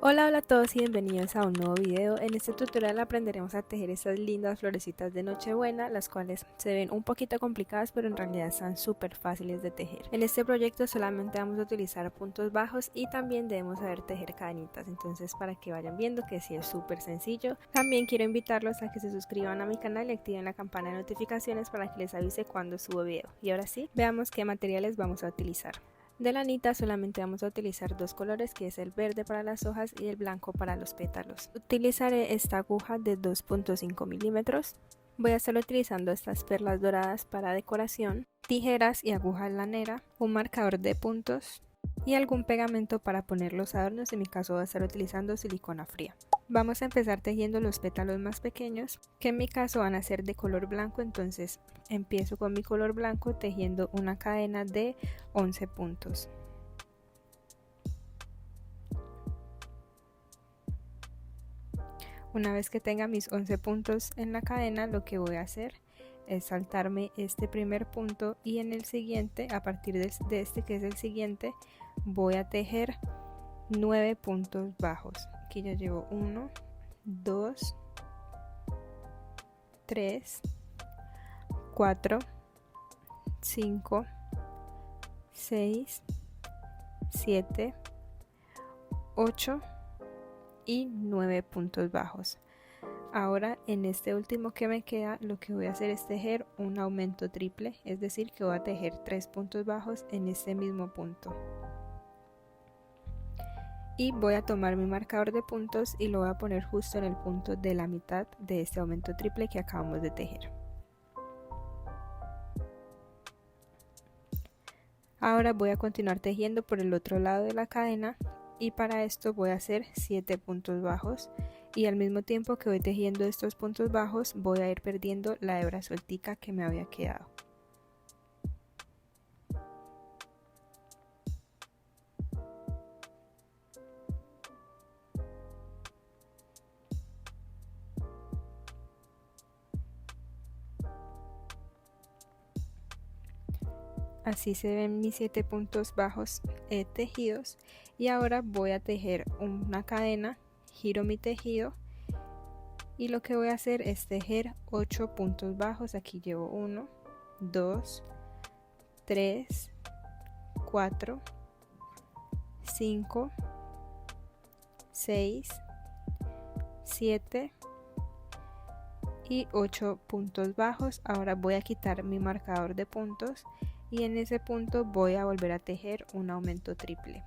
Hola a todos y bienvenidos a un nuevo video. En este tutorial aprenderemos a tejer estas lindas florecitas de Nochebuena, las cuales se ven un poquito complicadas pero en realidad están súper fáciles de tejer. En este proyecto solamente vamos a utilizar puntos bajos y también debemos saber tejer cadenitas, entonces para que vayan viendo que sí es súper sencillo. También quiero invitarlos a que se suscriban a mi canal y activen la campana de notificaciones para que les avise cuando subo video. Y ahora sí, veamos qué materiales vamos a utilizar. De lanita solamente vamos a utilizar dos colores, que es el verde para las hojas y el blanco para los pétalos. Utilizaré esta aguja de 2.5 milímetros. Voy a estar utilizando estas perlas doradas para decoración, tijeras y aguja lanera, un marcador de puntos y algún pegamento para poner los adornos. En mi caso voy a estar utilizando silicona fría. Vamos a empezar tejiendo los pétalos más pequeños, que en mi caso van a ser de color blanco, entonces empiezo con mi color blanco tejiendo una cadena de 11 puntos. Una vez que tenga mis 11 puntos en la cadena, lo que voy a hacer es saltarme este primer punto y en el siguiente, a partir de este que es el siguiente, voy a tejer 9 puntos bajos. Aquí ya llevo 1, 2, 3, 4, 5, 6, 7, 8 y 9 puntos bajos. Ahora en este último que me queda, lo que voy a hacer es tejer un aumento triple, es decir que voy a tejer 3 puntos bajos en este mismo punto. Y voy a tomar mi marcador de puntos y lo voy a poner justo en el punto de la mitad de este aumento triple que acabamos de tejer. Ahora voy a continuar tejiendo por el otro lado de la cadena y para esto voy a hacer 7 puntos bajos y al mismo tiempo que voy tejiendo estos puntos bajos voy a ir perdiendo la hebra sueltica que me había quedado. Así se ven mis 7 puntos bajos tejidos y ahora voy a tejer una cadena, giro mi tejido y lo que voy a hacer es tejer 8 puntos bajos. Aquí llevo 1, 2, 3, 4, 5, 6, 7 y 8 puntos bajos. Ahora voy a quitar mi marcador de puntos y en ese punto voy a volver a tejer un aumento triple.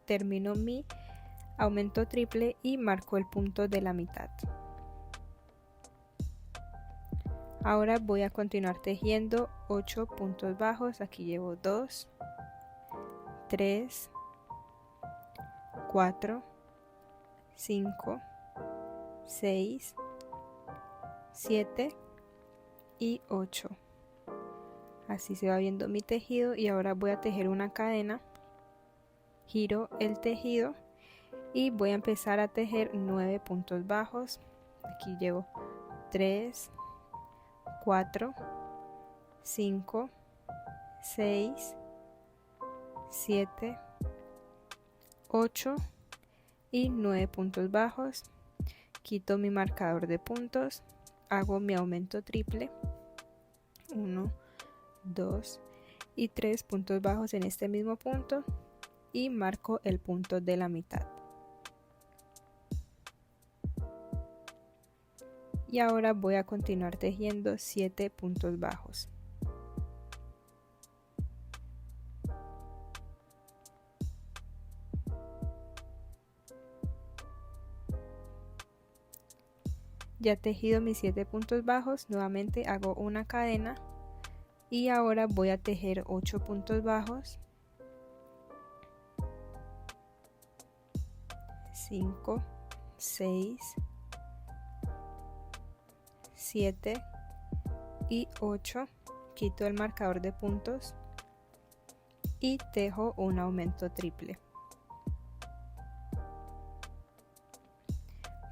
Termino mi aumento triple y marco el punto de la mitad. Ahora voy a continuar tejiendo 8 puntos bajos. Aquí llevo 2, 3, 4, 5, 6, 7 y 8. Así se va viendo mi tejido y ahora voy a tejer una cadena, giro el tejido y voy a empezar a tejer 9 puntos bajos. Aquí llevo 3, 4, 5, 6, 7, 8 y 9 puntos bajos. Quito mi marcador de puntos, hago mi aumento triple, 1, 2 y 3 puntos bajos en este mismo punto y marco el punto de la mitad. Y ahora voy a continuar tejiendo 7 puntos bajos. Ya tejido mis 7 puntos bajos, nuevamente hago una cadena y ahora voy a tejer 8 puntos bajos, 5, 6, 7 y 8, quito el marcador de puntos y tejo un aumento triple.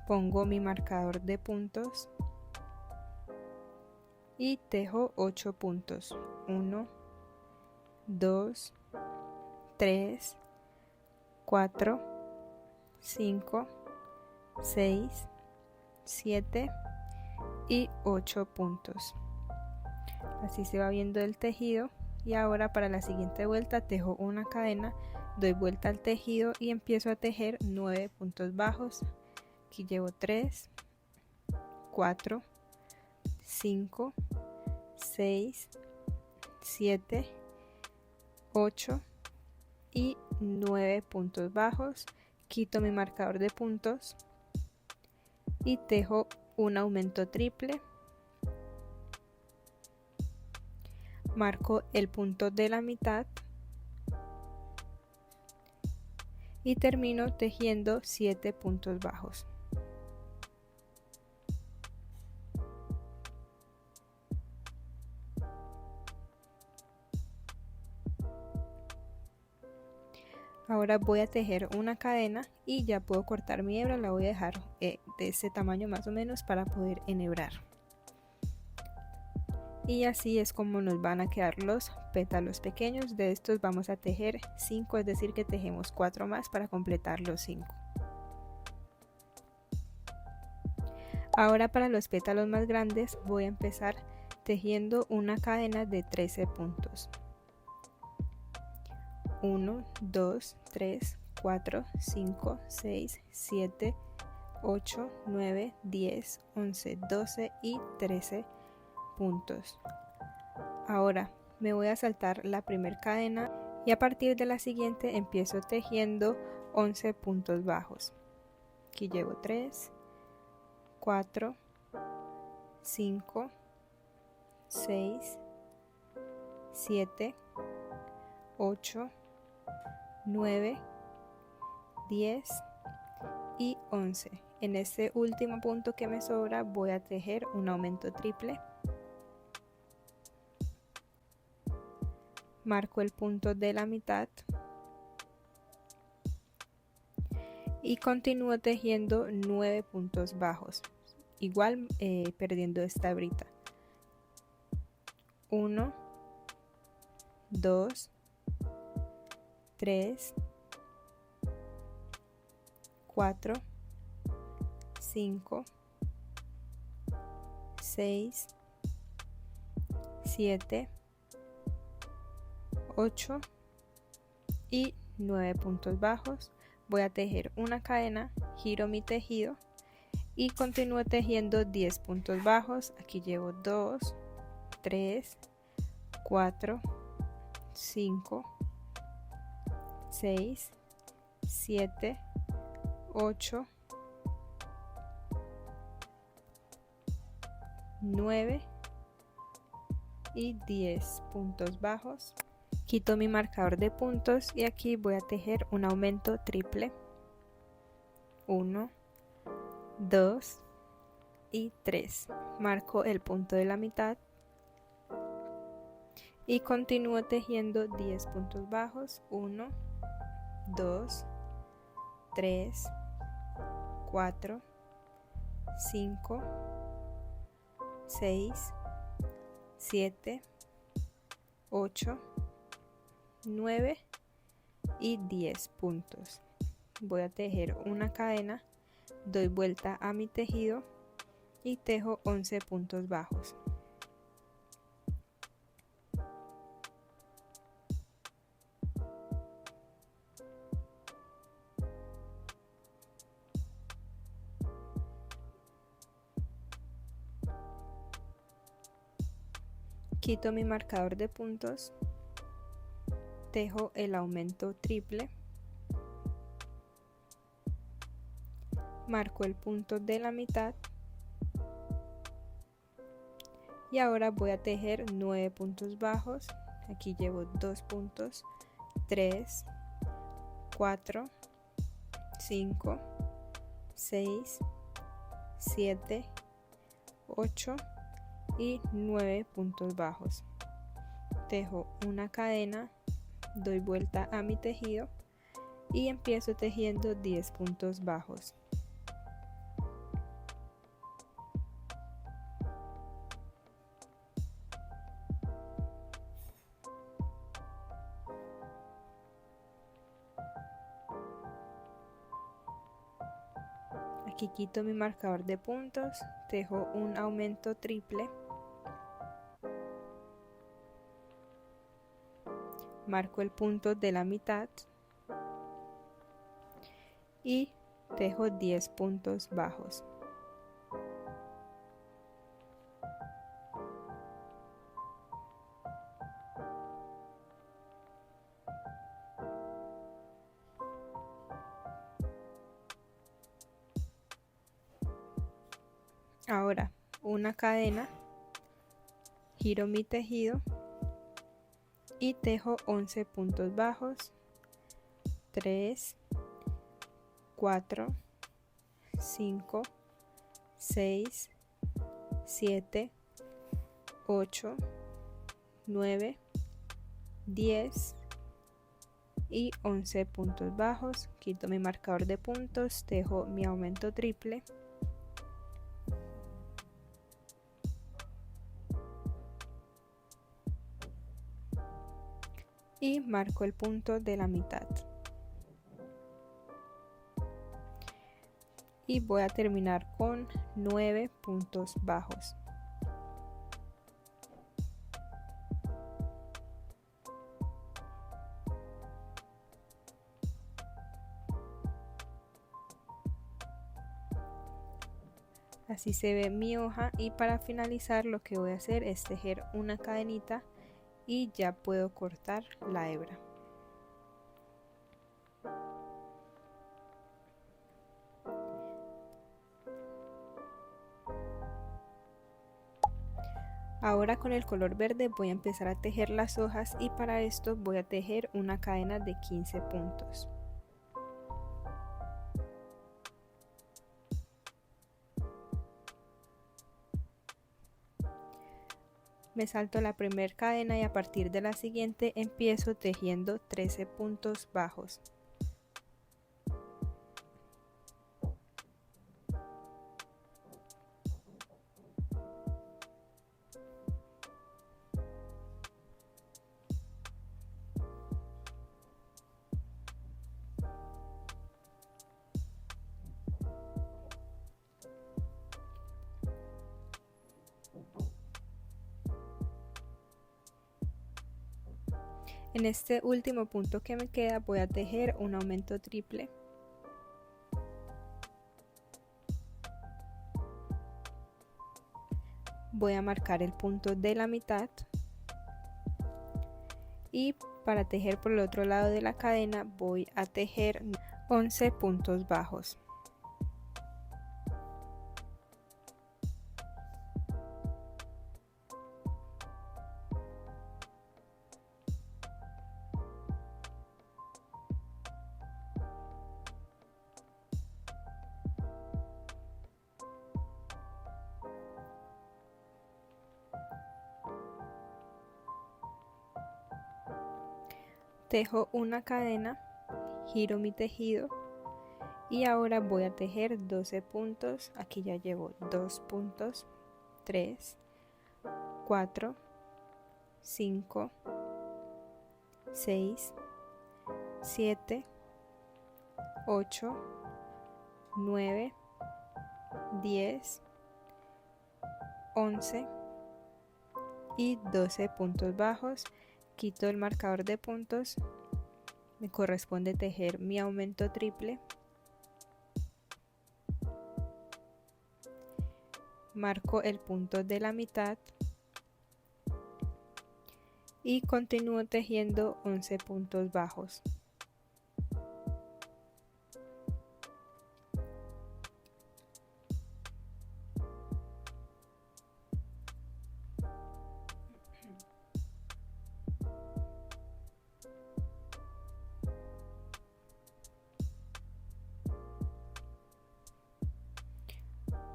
Pongo mi marcador de puntos y tejo 8 puntos, 1, 2, 3, 4, 5, 6, 7 y 8 puntos. Así se va viendo el tejido. Y ahora para la siguiente vuelta tejo una cadena, doy vuelta al tejido y empiezo a tejer 9 puntos bajos. Aquí llevo 3, 4, 5, 6, 7, 8 y 9 puntos bajos. Quito mi marcador de puntos y tejo un aumento triple. Marco el punto de la mitad y termino tejiendo 7 puntos bajos. Ahora voy a tejer una cadena y ya puedo cortar mi hebra, la voy a dejar de ese tamaño más o menos para poder enhebrar. Y así es como nos van a quedar los pétalos pequeños. De estos vamos a tejer 5, es decir que tejemos 4 más para completar los 5. Ahora para los pétalos más grandes voy a empezar tejiendo una cadena de 13 puntos. 1, 2, 3, 4, 5, 6, 7, 8, 9, 10, 11, 12 y 13 puntos. Ahora me voy a saltar la primera cadena y a partir de la siguiente empiezo tejiendo 11 puntos bajos. Aquí llevo 3, 4, 5, 6, 7, 8, 9, 10 y 11. En este último punto que me sobra voy a tejer un aumento triple. Marco el punto de la mitad y continúo tejiendo 9 puntos bajos, igual perdiendo esta hebrita. 1, 2, 3, 4, 5, 6, 7, 8 y 9 puntos bajos. Voy a tejer una cadena, giro mi tejido y continúo tejiendo 10 puntos bajos. Aquí llevo 2, 3, 4, 5, 6, 7, 8, 9 y 10 puntos bajos. Quito mi marcador de puntos y aquí voy a tejer un aumento triple. 1, 2 y 3. Marco el punto de la mitad y continúo tejiendo 10 puntos bajos. 1, 2, 3, 4, 5, 6, 7, 8, 9 y 10 puntos. Voy a tejer una cadena, doy vuelta a mi tejido y tejo 11 puntos bajos. Quito mi marcador de puntos, tejo el aumento triple, marco el punto de la mitad y ahora voy a tejer 9 puntos bajos. Aquí llevo 2 puntos, 3, 4, 5, 6, 7, 8 y 9 puntos bajos. Tejo una cadena, doy vuelta a mi tejido y empiezo tejiendo 10 puntos bajos. Aquí quito mi marcador de puntos, tejo un aumento triple, marco el punto de la mitad y tejo 10 puntos bajos. Ahora una cadena, giro mi tejido y tejo 11 puntos bajos, 3, 4, 5, 6, 7, 8, 9, 10 y 11 puntos bajos. Quito mi marcador de puntos, tejo mi aumento triple y marco el punto de la mitad. Y voy a terminar con 9 puntos bajos. Así se ve mi hoja, y para finalizar lo que voy a hacer es tejer una cadenita y ya puedo cortar la hebra. Ahora con el color verde voy a empezar a tejer las hojas, y para esto voy a tejer una cadena de 15 puntos. Me salto la primera cadena y a partir de la siguiente empiezo tejiendo 13 puntos bajos. En este último punto que me queda voy a tejer un aumento triple. Voy a marcar el punto de la mitad y para tejer por el otro lado de la cadena voy a tejer 11 puntos bajos. Tejo una cadena, giro mi tejido y ahora voy a tejer 12 puntos. Aquí ya llevo 2 puntos, 3, 4, 5, 6, 7, 8, 9, 10, 11 y 12 puntos bajos. Quito el marcador de puntos, me corresponde tejer mi aumento triple, marco el punto de la mitad y continúo tejiendo 11 puntos bajos.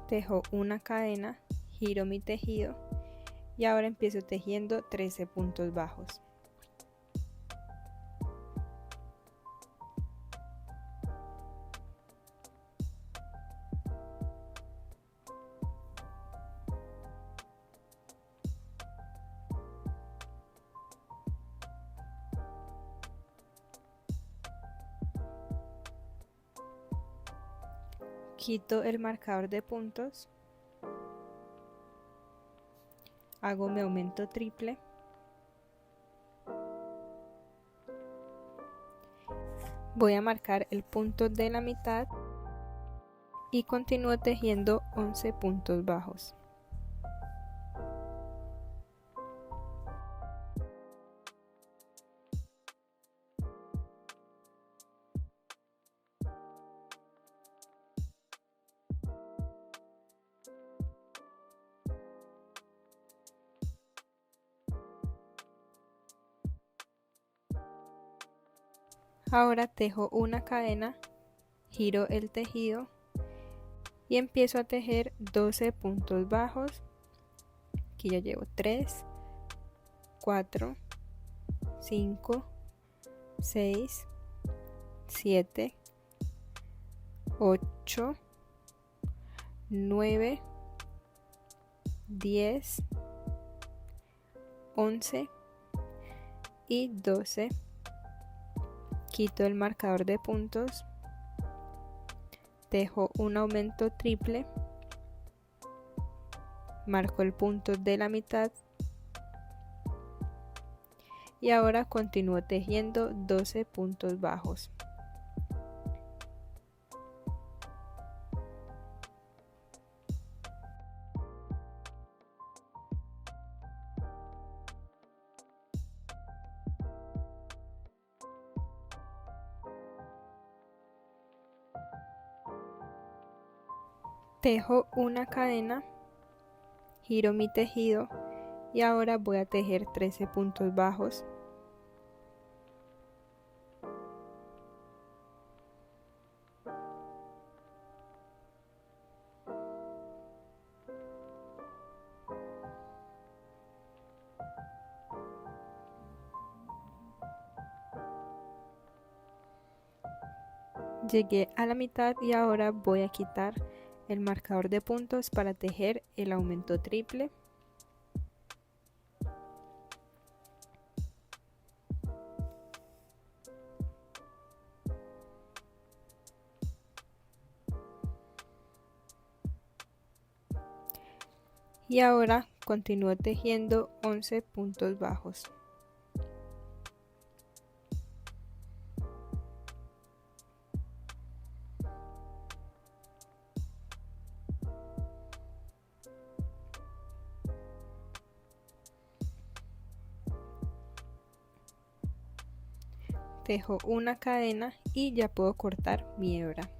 Tejo una cadena, giro mi tejido y ahora empiezo tejiendo 13 puntos bajos. quito el marcador de puntos, hago mi aumento triple, voy a marcar el punto de la mitad y continúo tejiendo 11 puntos bajos. Ahora tejo una cadena, giro el tejido y empiezo a tejer 12 puntos bajos. Aquí ya llevo 3, 4, 5, 6, 7, 8, 9, 10, 11 y 12. Quito el marcador de puntos, tejo un aumento triple, marco el punto de la mitad y ahora continúo tejiendo 12 puntos bajos. Tejo una cadena, giro mi tejido y ahora voy a tejer 13 puntos bajos. Llegué a la mitad y ahora voy a quitar el marcador de puntos para tejer el aumento triple. Y ahora continúo tejiendo 11 puntos bajos. Tejo una cadena y ya puedo cortar mi hebra.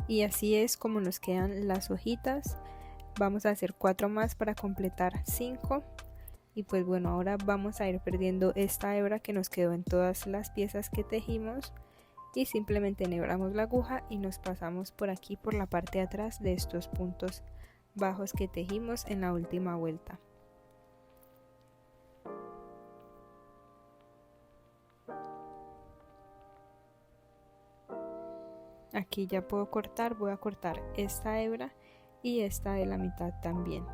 Y así es como nos quedan las hojitas. Vamos a hacer 4 más para completar 5. Y pues bueno, ahora vamos a ir perdiendo esta hebra que nos quedó en todas las piezas que tejimos. Y simplemente enhebramos la aguja y nos pasamos por aquí por la parte de atrás de estos puntos bajos que tejimos en la última vuelta. Aquí ya puedo cortar, voy a cortar esta hebra y esta de la mitad también.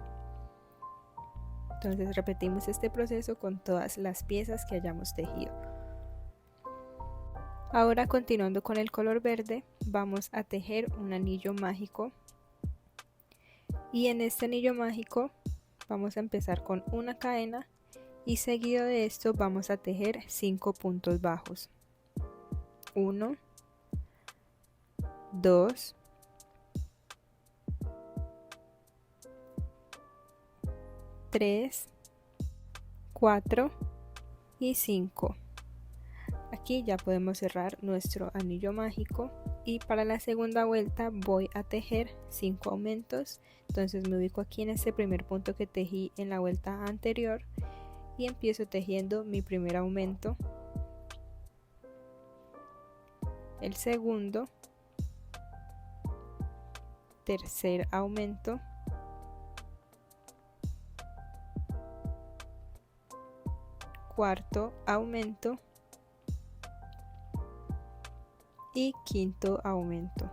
Entonces repetimos este proceso con todas las piezas que hayamos tejido. Ahora, continuando con el color verde, vamos a tejer un anillo mágico. Y en este anillo mágico vamos a empezar con una cadena y seguido de esto vamos a tejer 5 puntos bajos. 1, 2, 3, 4 y 5. Aquí ya podemos cerrar nuestro anillo mágico y para la segunda vuelta voy a tejer 5 aumentos. Entonces me ubico aquí en este primer punto que tejí en la vuelta anterior y empiezo tejiendo mi primer aumento, el segundo, tercer aumento, cuarto aumento y quinto aumento.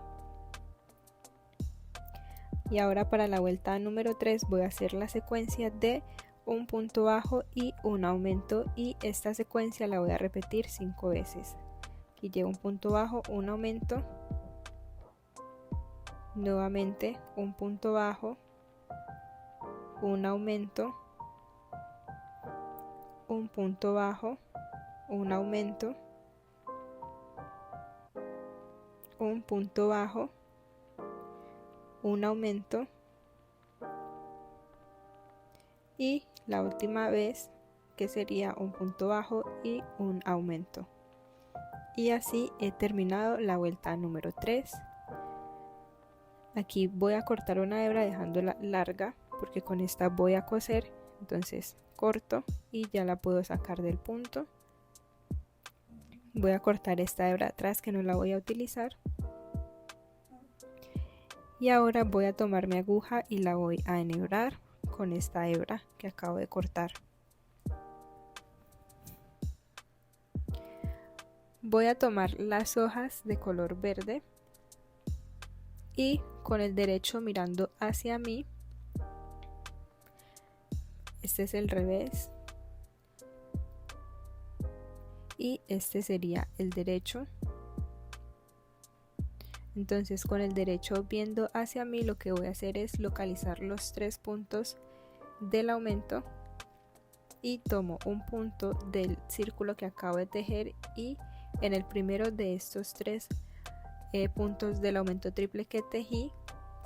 Y ahora para la vuelta número 3 voy a hacer la secuencia de un punto bajo y un aumento y esta secuencia la voy a repetir 5 veces. y llevo un punto bajo, un aumento, nuevamente un punto bajo, un aumento, un punto bajo, un aumento, un punto bajo, un aumento y la última vez que sería un punto bajo y un aumento. Y así he terminado la vuelta número 3. Aquí voy a cortar una hebra dejándola larga porque con esta voy a coser, entonces corto y ya la puedo sacar del punto. Voy a cortar esta hebra atrás que no la voy a utilizar. Y ahora voy a tomar mi aguja y la voy a enhebrar con esta hebra que acabo de cortar. Voy a tomar las hojas de color verde y con el derecho mirando hacia mí, este es el revés y este sería el derecho. Entonces con el derecho viendo hacia mí lo que voy a hacer es localizar los 3 puntos del aumento y tomo un punto del círculo que acabo de tejer y en el primero de estos 3 puntos del aumento triple que tejí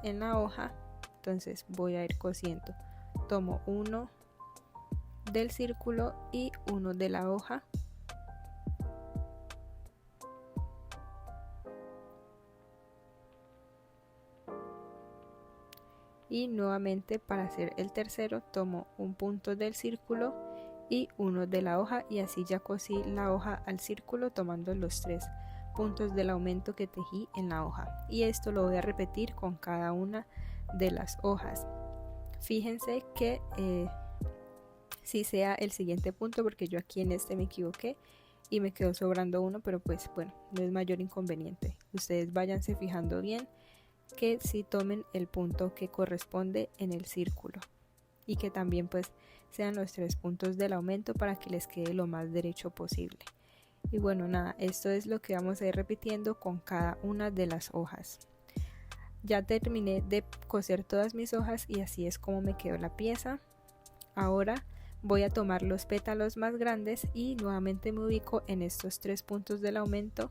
en la hoja, entonces voy a ir cosiendo. Tomo uno del círculo y uno de la hoja. Y nuevamente para hacer el tercero tomo un punto del círculo y uno de la hoja y así ya cosí la hoja al círculo tomando los 3 puntos del aumento que tejí en la hoja. Y esto lo voy a repetir con cada una de las hojas. Fíjense que si sea el siguiente punto porque yo aquí en este me equivoqué y me quedó sobrando uno, pero pues bueno, no es mayor inconveniente. Ustedes váyanse fijando bien que si tomen el punto que corresponde en el círculo y que también pues sean los 3 puntos del aumento para que les quede lo más derecho posible. Y bueno, nada, esto es lo que vamos a ir repitiendo con cada una de las hojas. Ya terminé de coser todas mis hojas y así es como me quedó la pieza. Ahora voy a tomar los pétalos más grandes y nuevamente me ubico en estos 3 puntos del aumento.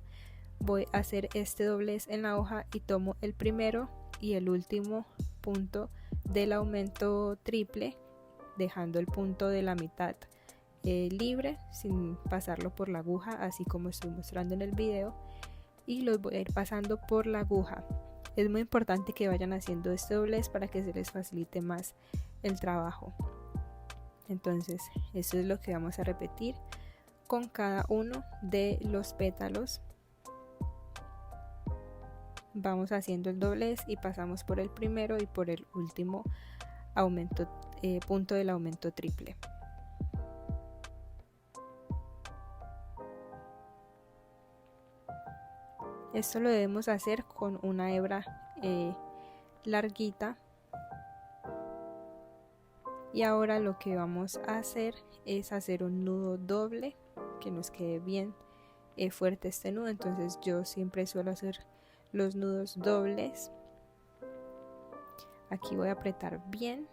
Voy a hacer este doblez en la hoja y tomo el primero y el último punto del aumento triple, dejando el punto de la mitad libre sin pasarlo por la aguja, así como estoy mostrando en el video, y los voy a ir pasando por la aguja. Es muy importante que vayan haciendo este doblez para que se les facilite más el trabajo. Entonces eso es lo que vamos a repetir con cada uno de los pétalos. Vamos haciendo el doblez y pasamos por el primero y por el último aumento, punto del aumento triple. Esto lo debemos hacer con una hebra larguita. Y ahora lo que vamos a hacer es hacer un nudo doble, que nos quede bien fuerte este nudo. Entonces yo siempre suelo hacer los nudos dobles. Aquí voy a apretar bien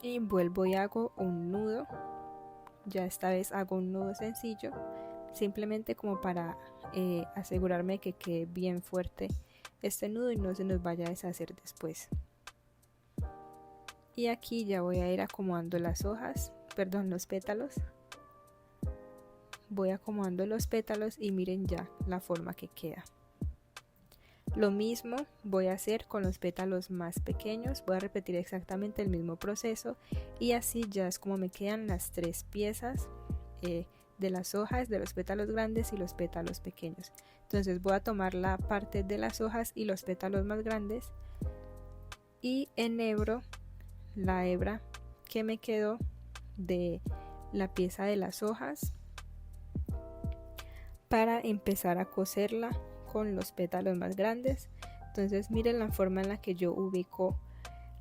y vuelvo y hago un nudo. Ya esta vez hago un nudo sencillo, simplemente como para asegurarme que quede bien fuerte este nudo y no se nos vaya a deshacer después. Y aquí ya voy a ir acomodando las hojas, perdón, los pétalos. Voy acomodando los pétalos y miren ya la forma que queda. Lo mismo voy a hacer con los pétalos más pequeños, voy a repetir exactamente el mismo proceso y así ya es como me quedan las 3 piezas de las hojas, de los pétalos grandes y los pétalos pequeños. Entonces voy a tomar la parte de las hojas y los pétalos más grandes y enhebro la hebra que me quedó de la pieza de las hojas para empezar a coserla con los pétalos más grandes. Entonces miren la forma en la que yo ubico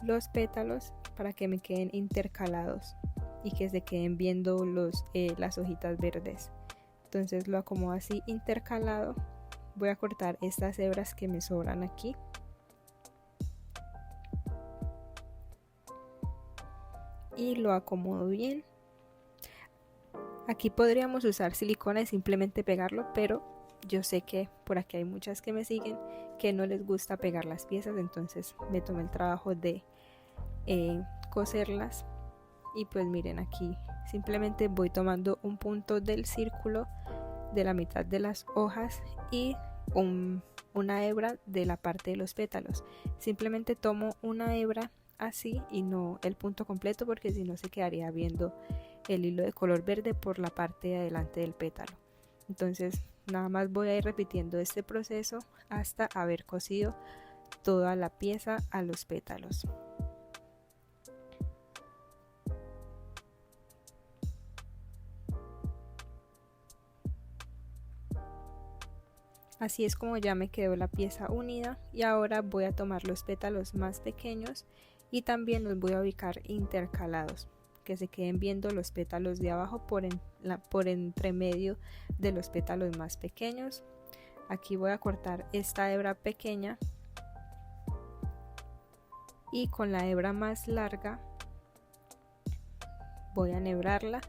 los pétalos para que me queden intercalados y que se queden viendo las hojitas verdes. Entonces lo acomodo así intercalado. Voy a cortar estas hebras que me sobran aquí. Y lo acomodo bien. Aquí podríamos usar silicona y simplemente pegarlo, pero yo sé que por aquí hay muchas que me siguen que no les gusta pegar las piezas, entonces me tomé el trabajo de coserlas. Y pues miren, aquí simplemente voy tomando un punto del círculo de la mitad de las hojas y una hebra de la parte de los pétalos. Simplemente tomo una hebra así y no el punto completo, porque si no se quedaría viendo el hilo de color verde por la parte de adelante del pétalo. Entonces nada más voy a ir repitiendo este proceso hasta haber cosido toda la pieza a los pétalos. Así es como ya me quedó la pieza unida, y ahora voy a tomar los pétalos más pequeños y también los voy a ubicar intercalados, que se queden viendo los pétalos de abajo por entre medio de los pétalos más pequeños. Aquí voy a cortar esta hebra pequeña y con la hebra más larga voy a enhebrarla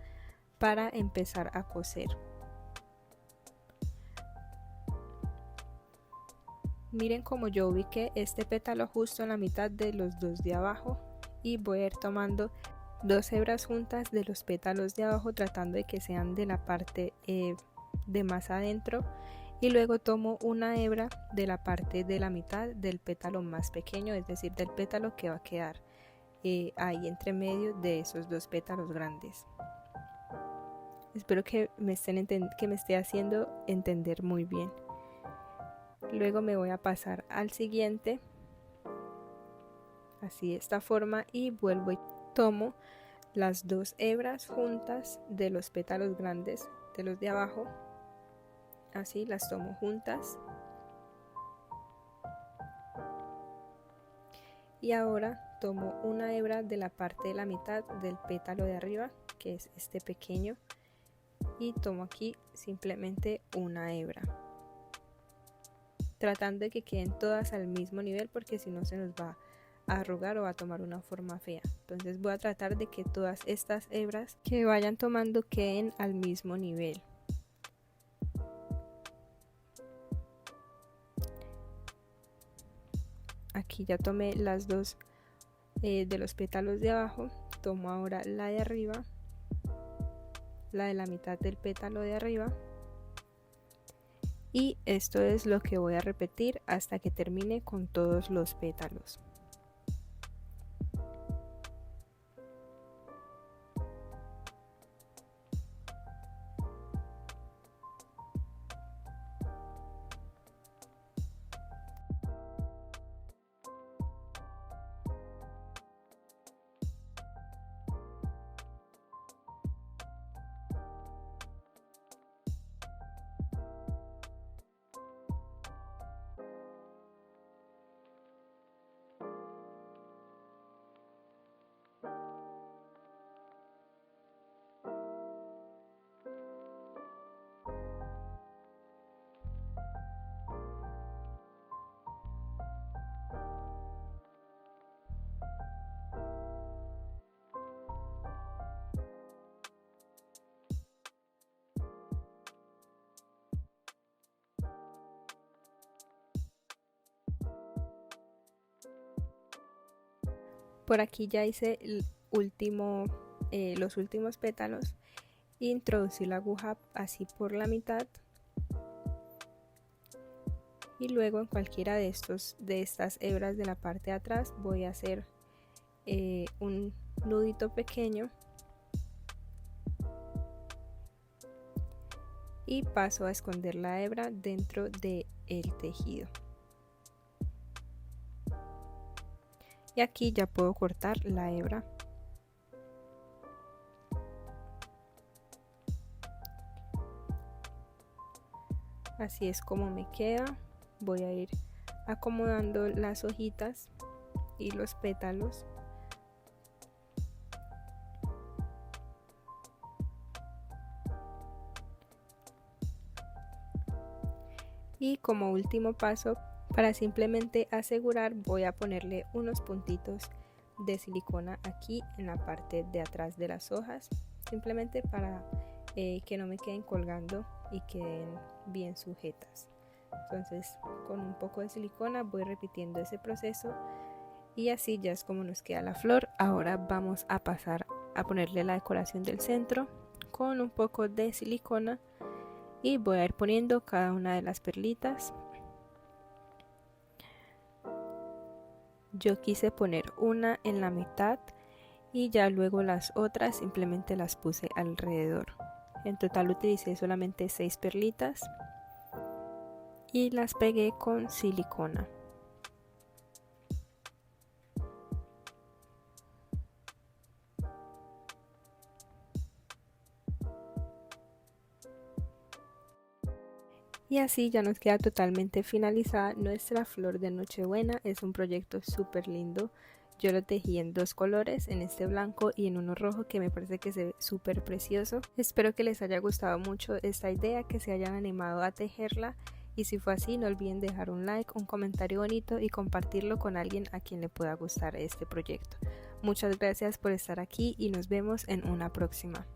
para empezar a coser. Miren como yo ubiqué este pétalo justo en la mitad de los dos de abajo, y voy a ir tomando dos hebras juntas de los pétalos de abajo, tratando de que sean de la parte de más adentro, y luego tomo una hebra de la parte de la mitad del pétalo más pequeño, es decir, del pétalo que va a quedar ahí entre medio de esos dos pétalos grandes. Espero que me esté haciendo entender muy bien. Luego me voy a pasar al siguiente, así de esta forma, y vuelvo y tomo las dos hebras juntas de los pétalos grandes de los de abajo, así las tomo juntas. Y ahora tomo una hebra de la parte de la mitad del pétalo de arriba, que es este pequeño, y tomo aquí simplemente una hebra, tratando de que queden todas al mismo nivel, porque si no se nos va a arrugar o va a tomar una forma fea. Entonces voy a tratar de que todas estas hebras que vayan tomando queden al mismo nivel. Aquí ya tomé las dos de los pétalos de abajo, tomo ahora la de arriba, la de la mitad del pétalo de arriba, y esto es lo que voy a repetir hasta que termine con todos los pétalos. Por aquí ya hice los últimos pétalos. Introducí la aguja así por la mitad, y luego en cualquiera de estas hebras de la parte de atrás voy a hacer un nudito pequeño y paso a esconder la hebra dentro del tejido. Y aquí ya puedo cortar la hebra. Así es como me queda. Voy a ir acomodando las hojitas y los pétalos. Y como último paso, para simplemente asegurar, voy a ponerle unos puntitos de silicona aquí en la parte de atrás de las hojas, simplemente para que no me queden colgando y queden bien sujetas. Entonces con un poco de silicona voy repitiendo ese proceso y así ya es como nos queda la flor. Ahora vamos a pasar a ponerle la decoración del centro con un poco de silicona y voy a ir poniendo cada una de las perlitas. Yo quise poner una en la mitad y ya luego las otras simplemente las puse alrededor. En total utilicé solamente 6 perlitas y las pegué con silicona. Y así ya nos queda totalmente finalizada nuestra flor de Nochebuena. Es un proyecto súper lindo. Yo lo tejí en 2 colores, en este blanco y en uno rojo, que me parece que se ve súper precioso. Espero que les haya gustado mucho esta idea, que se hayan animado a tejerla. Y si fue así, no olviden dejar un like, un comentario bonito y compartirlo con alguien a quien le pueda gustar este proyecto. Muchas gracias por estar aquí y nos vemos en una próxima.